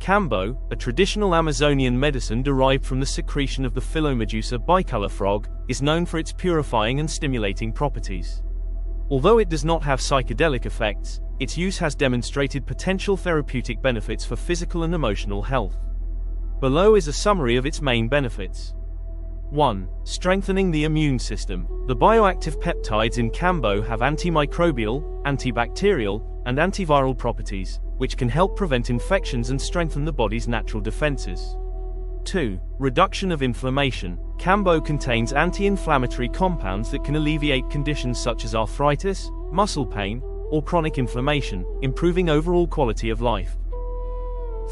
Kambo, a traditional Amazonian medicine derived from the secretion of the Philomedusa bicolor frog, is known for its purifying and stimulating properties. Although it does not have psychedelic effects, its use has demonstrated potential therapeutic benefits for physical and emotional health. Below is a summary of its main benefits. 1. Strengthening the immune system. The bioactive peptides in Kambo have antimicrobial, antibacterial, and antiviral properties, which can help prevent infections and strengthen the body's natural defenses. 2. Reduction of inflammation. Kambo contains anti-inflammatory compounds that can alleviate conditions such as arthritis, muscle pain, or chronic inflammation, improving overall quality of life.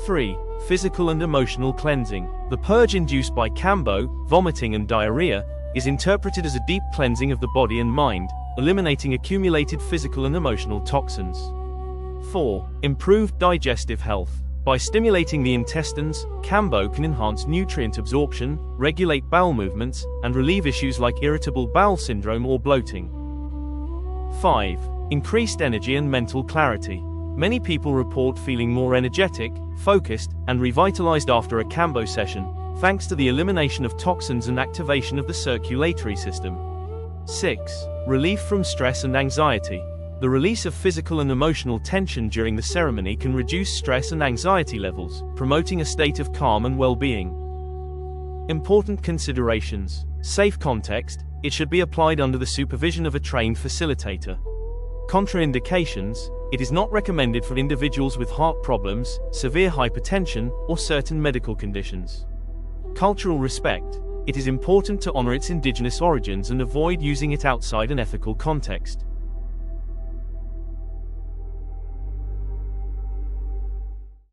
3. Physical and emotional cleansing. The purge induced by Kambo, vomiting and diarrhea, is interpreted as a deep cleansing of the body and mind, eliminating accumulated physical and emotional toxins. 4. Improved digestive health. By stimulating the intestines, Kambo can enhance nutrient absorption, regulate bowel movements, and relieve issues like irritable bowel syndrome or bloating. 5. Increased energy and mental clarity. Many people report feeling more energetic, focused, and revitalized after a Kambo session, thanks to the elimination of toxins and activation of the circulatory system. 6. Relief from stress and anxiety. The release of physical and emotional tension during the ceremony can reduce stress and anxiety levels, promoting a state of calm and well-being. Important considerations. Safe context. It should be applied under the supervision of a trained facilitator. Contraindications. It is not recommended for individuals with heart problems, severe hypertension, or certain medical conditions. Cultural respect. It is important to honor its indigenous origins and avoid using it outside an ethical context.